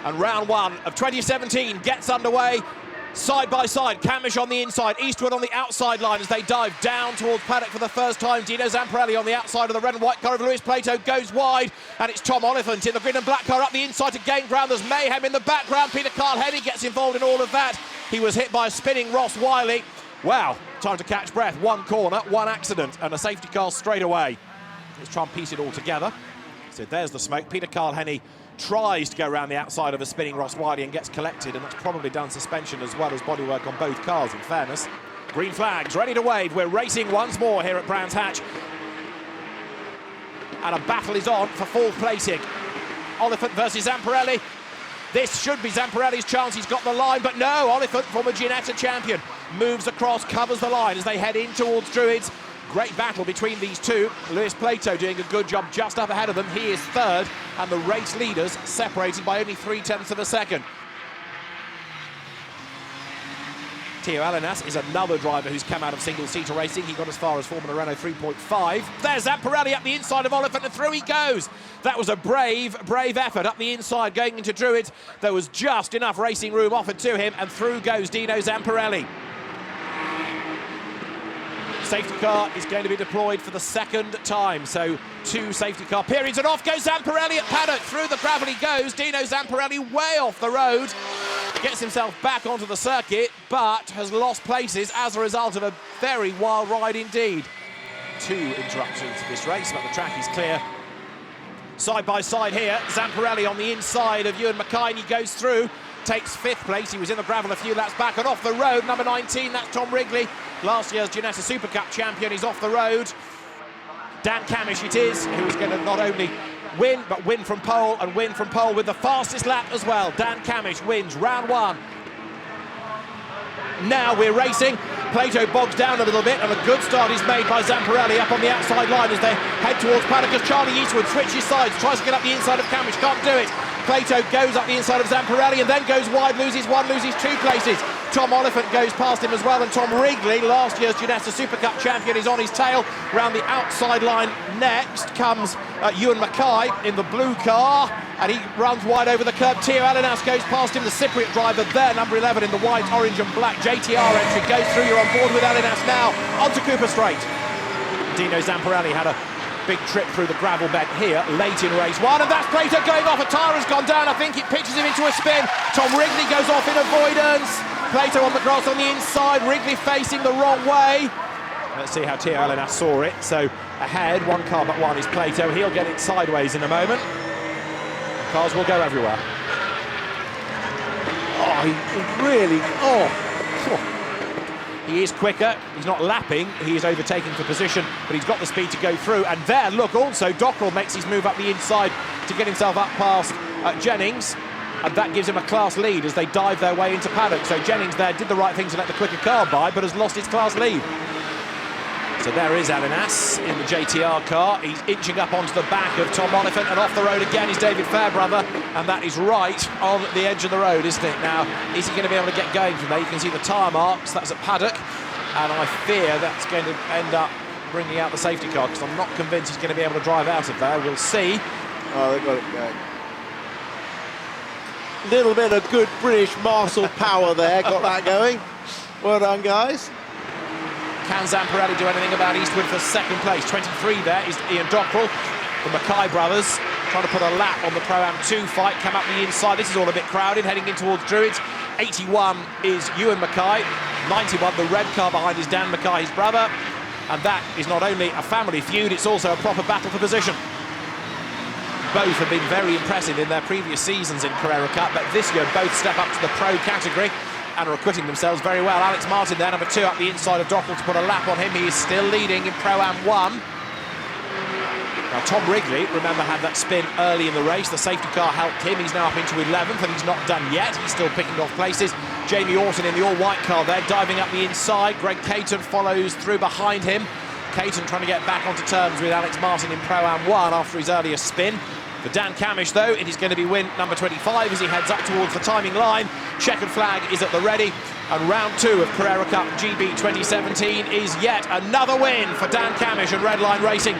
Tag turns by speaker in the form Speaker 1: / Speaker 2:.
Speaker 1: And round one of 2017 gets underway. Side by side, Cammish on the inside, Eastwood on the outside line as they dive down towards paddock for the first time. Dino Zamparelli on the outside of the red and white car of Luis Plato goes wide, and it's Tom Oliphant in the green and black car up the inside to gain ground. There's mayhem in the background. Peter Carl-Henny gets involved in all of that. He was hit by a spinning Ross Wiley. Wow, time to catch breath. One corner, one accident, and a safety car straight away. Let's try and piece it all together. So there's the smoke. Peter Carl-Henny tries to go around the outside of a spinning Ross Wiley and gets collected, and that's probably done suspension as well as bodywork on both cars, in fairness. Green flags ready to wave. We're racing once more here at Brands Hatch. And a battle is on for fourth placing. Oliphant versus Zamparelli. This should be Zamparelli's chance. He's got the line, but no, Oliphant, former Ginetta champion, moves across, covers the line as they head in towards Druids. Great battle between these two. Luis Plato doing a good job just up ahead of them. He is third, and the race leaders separated by only 0.3 of a second. Theo Alinas is another driver who's come out of single-seater racing. He got as far as Formula Renault 3.5. There's Zamparelli up the inside of Oliphant, and through he goes. That was a brave effort up the inside going into Druids. There was just enough racing room offered to him, and through goes Dino Zamparelli. Safety car is going to be deployed for the second time, so 2 safety car periods, and off goes Zamparelli at paddock. Through the gravel he goes. Dino Zamparelli way off the road, gets himself back onto the circuit, but has lost places as a result of a very wild ride indeed. 2 interruptions to this race, but the track is clear. Side by side here, Zamparelli on the inside of Ewan Mackay, and he goes through, takes 5th place. He was in the gravel a few laps back, and off the road, number 19, that's Tom Wrigley, last year's Ginetta Super Cup champion. He's off the road. Dan Cammish it is, who's going to not only win, but win from pole, and win from pole with the fastest lap as well. Dan Cammish wins round one. Now we're racing. Plato bogs down a little bit, and a good start is made by Zamparelli up on the outside line as they head towards paddock as Charlie Eastwood switches sides, tries to get up the inside of Cammish, can't do it. Plato goes up the inside of Zamparelli and then goes wide, loses 1, loses 2 places. Tom Oliphant goes past him as well, and Tom Wrigley, last year's Ginetta Super Cup champion, is on his tail. Round the outside line next comes Ewan Mackay in the blue car, and he runs wide over the curb. Theo Alinas goes past him, the Cypriot driver there, number 11 in the white, orange and black JTR entry, goes through. You're on board with Alinas now, onto Cooper Straight. Dino Zamparelli had a big trip through the gravel bed here late in race one, and that's Plato going off. A tyre has gone down. I think it pitches him into a spin. Tom Wrigley goes off in avoidance. Plato on the grass on the inside, Wrigley facing the wrong way. Let's see how Theo Alinas saw it. So ahead, 1 car but 1 is Plato. He'll get it sideways in a moment. Cars will go everywhere. Oh, he really, He is quicker, he's not lapping, he is overtaking for position, but he's got the speed to go through. And there, look, also Dockrell makes his move up the inside to get himself up past Jennings, and that gives him a class lead as they dive their way into paddock. So Jennings there did the right thing to let the quicker car by, but has lost his class lead. So there is Alinas in the JTR car. He's inching up onto the back of Tom Oliphant, and off the road again is David Fairbrother, and that is right on the edge of the road, isn't it? Now, is he going to be able to get going from there? You can see the tyre marks, that's at paddock, and I fear that's going to end up bringing out the safety car, because I'm not convinced he's going to be able to drive out of there. We'll see.
Speaker 2: Oh, they've got it going. Little bit of good British martial power there, got that going. Well done, guys.
Speaker 1: Can Zamparelli do anything about Eastwood for second place? 23 there is Ian Dockrell, the Mackay brothers, trying to put a lap on the Pro-Am 2 fight, come up the inside. This is all a bit crowded, heading in towards Druids. 81 is Ewan Mackay, 91, the red car behind is Dan Mackay, his brother, and that is not only a family feud, it's also a proper battle for position. Both have been very impressive in their previous seasons in Carrera Cup, but this year both step up to the pro category and are acquitting themselves very well. Alex Martin there, number 2, up the inside of Dockrell to put a lap on him. He is still leading in Pro-Am 1. Now Tom Wrigley, remember, had that spin early in the race. The safety car helped him. He's now up into 11th, and he's not done yet. He's still picking off places. Jamie Orton in the all-white car there, diving up the inside. Greg Caton follows through behind him. Caton trying to get back onto terms with Alex Martin in Pro-Am 1 after his earlier spin. For Dan Cammish, though, it is going to be win number 25 as he heads up towards the timing line. Checkered flag is at the ready. And round 2 of Carrera Cup GB 2017 is yet another win for Dan Cammish and Redline Racing.